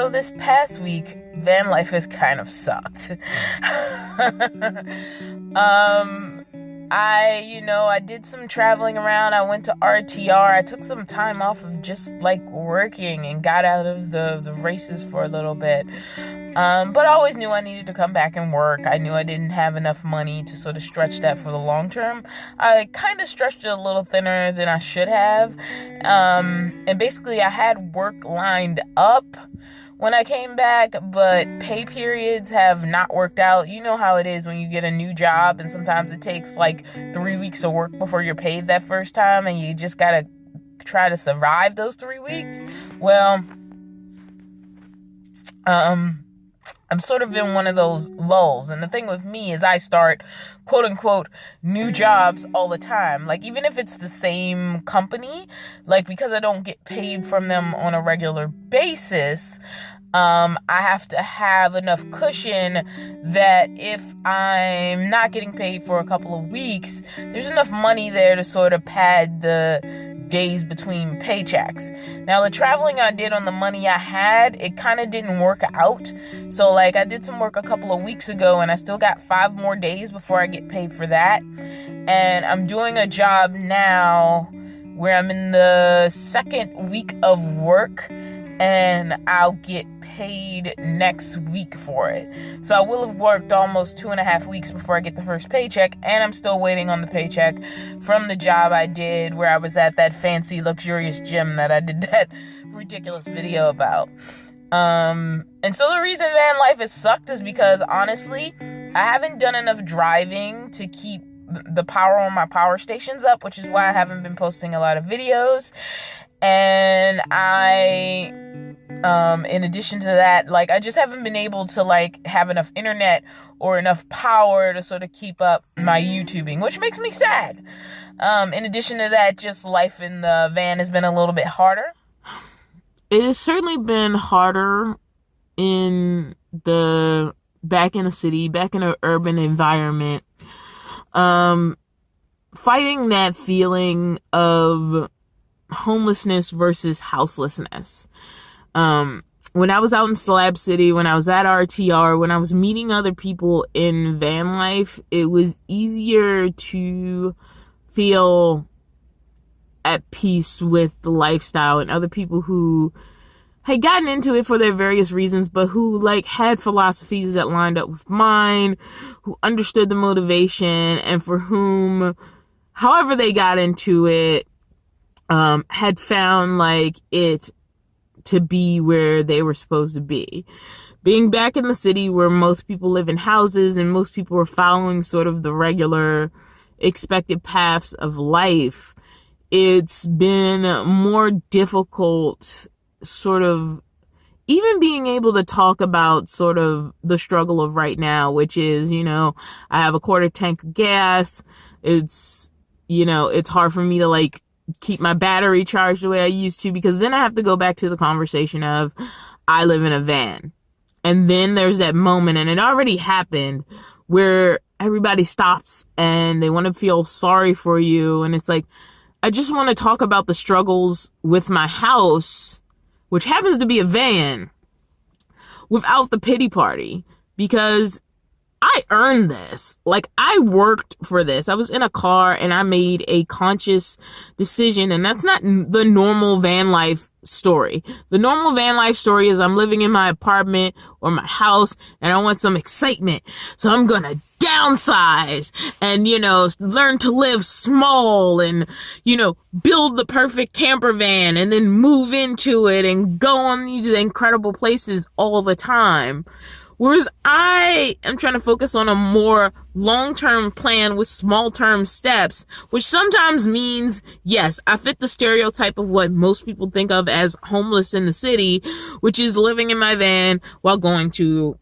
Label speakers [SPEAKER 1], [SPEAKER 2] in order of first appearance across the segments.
[SPEAKER 1] So this past week, van life has kind of sucked. I did some traveling around. I went to RTR. I took some time off of just like working and got out of the races for a little bit. But I always knew I needed to come back and work. I knew I didn't have enough money to sort of stretch that for the long term. I kind of stretched it a little thinner than I should have. And basically I had work lined up when I came back, but pay periods have not worked out. You know how it is when you get a new job and sometimes it takes like 3 weeks of work before you're paid that first time and you just gotta try to survive those 3 weeks. Well, I'm sort of in one of those lulls. And the thing with me is I start, quote unquote, new jobs all the time. Like, even if it's the same company, like, because I don't get paid from them on a regular basis, I have to have enough cushion that if I'm not getting paid for a couple of weeks, there's enough money there to sort of pad the days between paychecks. Now, the traveling I did on the money I had, it kind of didn't work out. So, like, I did some work a couple of weeks ago and I still got 5 more days before I get paid for that. And I'm doing a job now where I'm in the 2nd week of work and I'll get paid next week for it. So I will have worked almost 2.5 weeks before I get the first paycheck, and I'm still waiting on the paycheck from the job I did where I was at that fancy, luxurious gym that I did that ridiculous video about. And so the reason van life has sucked is because, honestly, I haven't done enough driving to keep the power on my power stations up, which is why I haven't been posting a lot of videos. And in addition to that, like, I just haven't been able to, like, have enough internet or enough power to sort of keep up my YouTubing, which makes me sad. In addition to that, just life in the van has been a little bit harder.
[SPEAKER 2] It has certainly been harder back in the city, back in an urban environment. Fighting that feeling of homelessness versus houselessness. When I was out in Slab City, when I was at RTR, when I was meeting other people in van life, it was easier to feel at peace with the lifestyle and other people who had gotten into it for their various reasons, but who, like, had philosophies that lined up with mine, who understood the motivation, and for whom, however they got into it, had found, like, it to be where they were supposed to be. Being back in the city where most people live in houses and most people are following sort of the regular expected paths of life, it's been more difficult sort of even being able to talk about sort of the struggle of right now, which is, I have a quarter tank of gas. It's hard for me to, like, keep my battery charged the way I used to, because then I have to go back to the conversation of I live in a van. And then there's that moment, and it already happened, where everybody stops and they want to feel sorry for you. And it's like, I just want to talk about the struggles with my house, which happens to be a van, without the pity party, because I earned this. Like, I worked for this. I was in a car and I made a conscious decision, and that's not the normal van life story. The normal van life story is I'm living in my apartment or my house and I want some excitement. So I'm gonna downsize and, learn to live small and, build the perfect camper van and then move into it and go on these incredible places all the time. Whereas I am trying to focus on a more long-term plan with small-term steps, which sometimes means, yes, I fit the stereotype of what most people think of as homeless in the city, which is living in my van while going to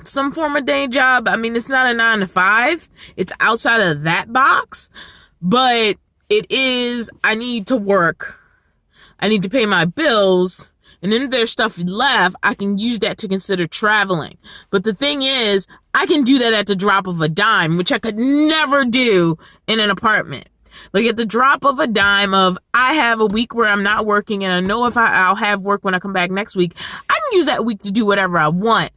[SPEAKER 2] some form of day job. I mean, it's not a 9 to 5. It's outside of that box, but it is, I need to work. I need to pay my bills. And then if there's stuff left, I can use that to consider traveling. But the thing is, I can do that at the drop of a dime, which I could never do in an apartment. Like at the drop of a dime of, I have a week where I'm not working and I know if I'll have work when I come back next week, I can use that week to do whatever I want.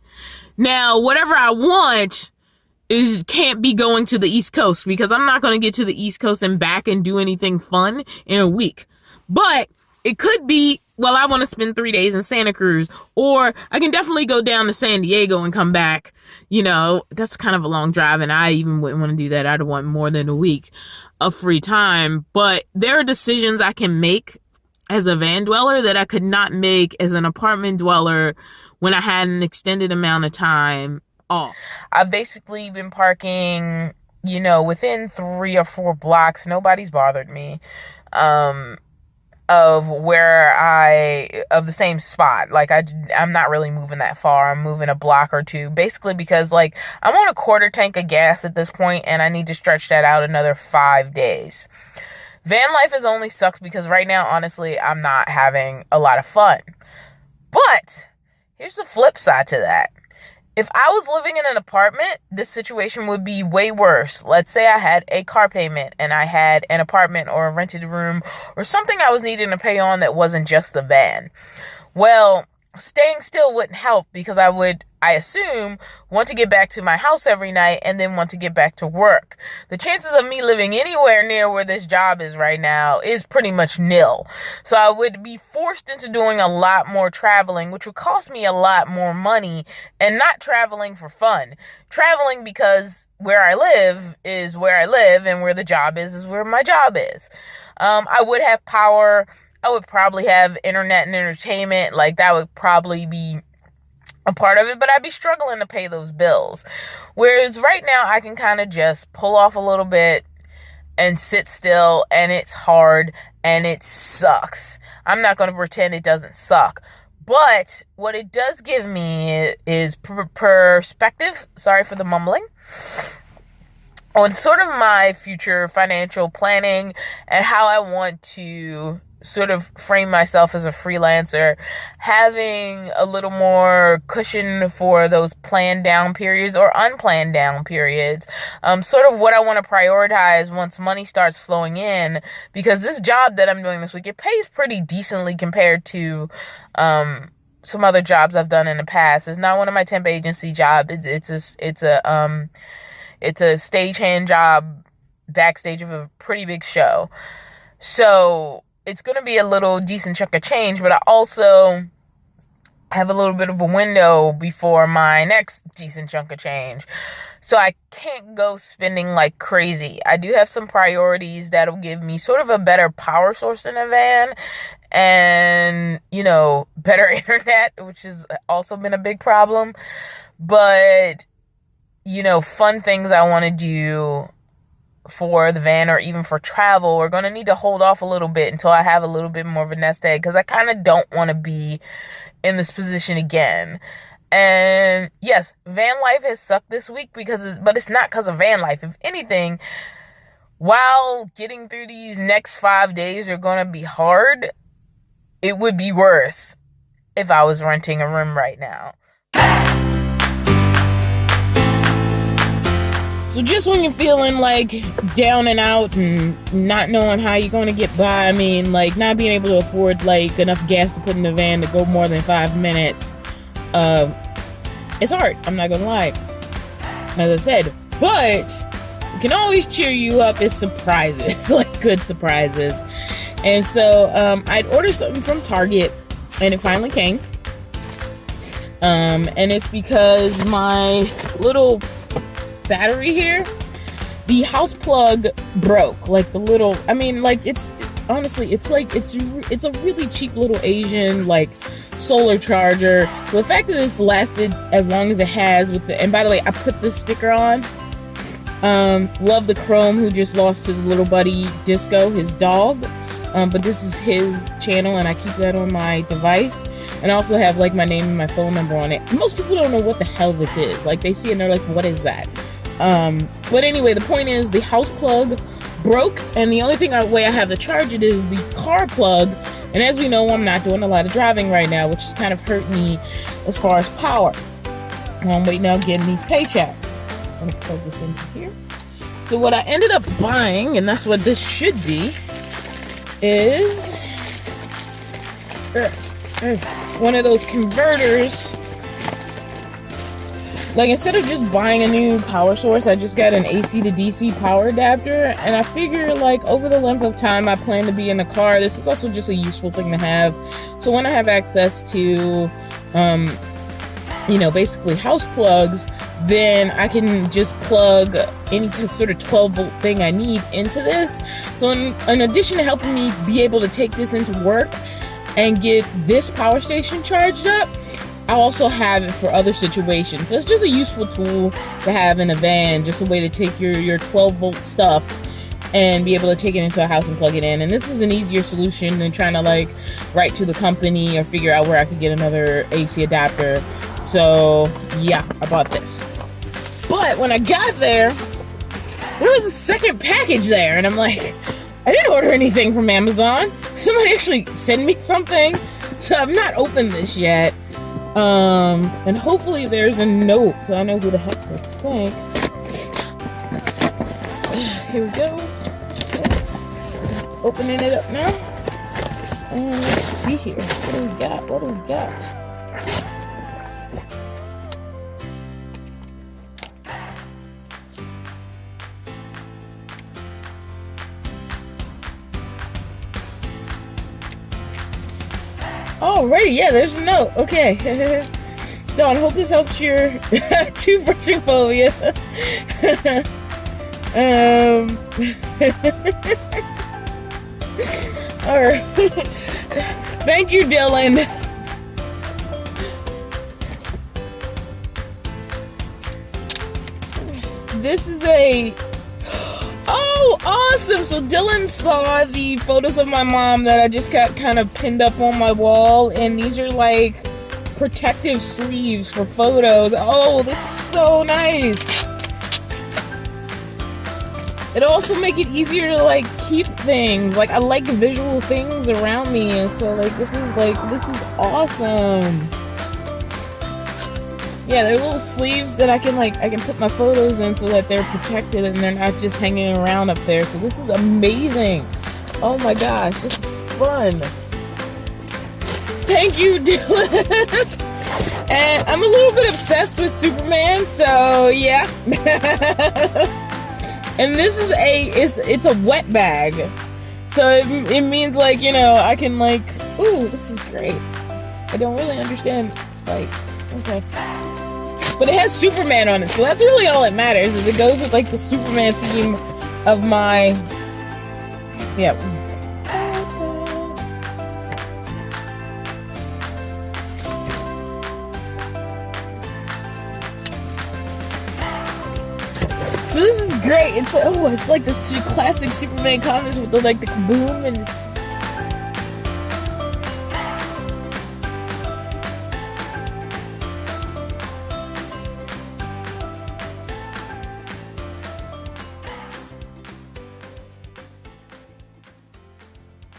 [SPEAKER 2] Now, whatever I want can't be going to the East Coast, because I'm not going to get to the East Coast and back and do anything fun in a week. But it could be, well, I want to spend 3 days in Santa Cruz, or I can definitely go down to San Diego and come back. You know, that's kind of a long drive, and I even wouldn't want to do that. I'd want more than a week of free time. But there are decisions I can make as a van dweller that I could not make as an apartment dweller when I had an extended amount of time off.
[SPEAKER 1] I've basically been parking, you know, within 3 or 4 blocks. Nobody's bothered me. Of the same spot. Like, I'm not really moving that far. I'm moving a block or two, basically because, like, I'm on a quarter tank of gas at this point, and I need to stretch that out another 5 days. Van life has only sucked because right now, honestly, I'm not having a lot of fun. But here's the flip side to that. If I was living in an apartment, this situation would be way worse. Let's say I had a car payment and I had an apartment or a rented room or something I was needing to pay on that wasn't just the van. Well, staying still wouldn't help because I assume, want to get back to my house every night and then want to get back to work. The chances of me living anywhere near where this job is right now is pretty much nil. So I would be forced into doing a lot more traveling, which would cost me a lot more money, and not traveling for fun. Traveling because where I live is where I live, and where the job is where my job is. I would have power. I would probably have internet and entertainment. Like, that would probably be a part of it, but I'd be struggling to pay those bills. Whereas right now, I can kind of just pull off a little bit and sit still, and it's hard and it sucks. I'm not going to pretend it doesn't suck. But what it does give me is perspective. Sorry for the mumbling. On sort of my future financial planning and how I want to sort of frame myself as a freelancer, having a little more cushion for those planned down periods or unplanned down periods, sort of what I want to prioritize once money starts flowing in, because this job that I'm doing this week, it pays pretty decently compared to some other jobs I've done in the past. It's not one of my temp agency jobs. It's a stagehand job backstage of a pretty big show. So it's going to be a little decent chunk of change, but I also have a little bit of a window before my next decent chunk of change. So I can't go spending like crazy. I do have some priorities that'll give me sort of a better power source in a van and, you know, better internet, which has also been a big problem. But, you know, fun things I want to do for the van or even for travel, we're going to need to hold off a little bit until I have a little bit more of a nest egg, because I kind of don't want to be in this position again. And yes, van life has sucked this week but it's not because of van life. If anything, while getting through these next 5 days are going to be hard, it would be worse if I was renting a room right now.
[SPEAKER 2] So just when you're feeling like down and out and not knowing how you're going to get by, I mean, like not being able to afford like enough gas to put in the van to go more than 5 minutes, it's hard. I'm not going to lie. As I said, but it can always cheer you up is surprises, like good surprises. And so I'd ordered something from Target and it finally came. And it's because my little battery here, the house plug broke. Like the little, I mean, like it's honestly, it's a really cheap little Asian like solar charger. So the fact that it's lasted as long as it has with the, and by the way, I put this sticker on. Love the Chrome, who just lost his little buddy Disco, his dog. But this is his channel and I keep that on my device. And I also have like my name and my phone number on it. Most people don't know what the hell this is. Like they see it and they're like, what is that? But anyway, the point is the house plug broke, and the only way I have to charge it is the car plug. And as we know, I'm not doing a lot of driving right now, which has kind of hurt me as far as power. I'm waiting out getting these paychecks. I'm gonna plug this into here. So what I ended up buying, and that's what this should be, is one of those converters. Like, instead of just buying a new power source, I just got an AC to DC power adapter, and I figure, like, over the length of time I plan to be in the car, this is also just a useful thing to have. So when I have access to, basically house plugs, then I can just plug any sort of 12-volt thing I need into this. So in addition to helping me be able to take this into work and get this power station charged up, I also have it for other situations. So it's just a useful tool to have in a van, just a way to take your 12-volt stuff and be able to take it into a house and plug it in. And this is an easier solution than trying to, like, write to the company or figure out where I could get another AC adapter. So yeah, I bought this. But when I got there was a second package there, and I'm like, I didn't order anything from Amazon. Somebody actually sent me something. So I've not opened this yet. And hopefully there's a note so I know who the heck to thank. Here we go. Opening it up now. And let's see here. What do we got? Alrighty, yeah, there's a note. Okay. Dawn, hope this helps your toothbrushing phobia. Alright. Thank you, Dylan. This is a... Oh, awesome! So Dylan saw the photos of my mom that I just got kind of pinned up on my wall, and these are like protective sleeves for photos. Oh, this is so nice! It'll also make it easier to like keep things. Like, I like visual things around me, and so this is awesome. Yeah, they're little sleeves that I can put my photos in so that they're protected and they're not just hanging around up there. So this is amazing. Oh my gosh, this is fun. Thank you, Dylan. And I'm a little bit obsessed with Superman, so yeah. And this is it's a wet bag. So it means, like, I can, like, ooh, this is great. I don't really understand, like, okay. But it has Superman on it, so that's really all that matters, is it goes with, like, the Superman theme of my... Yeah. So this is great. It's like this classic Superman comics with the kaboom, and it's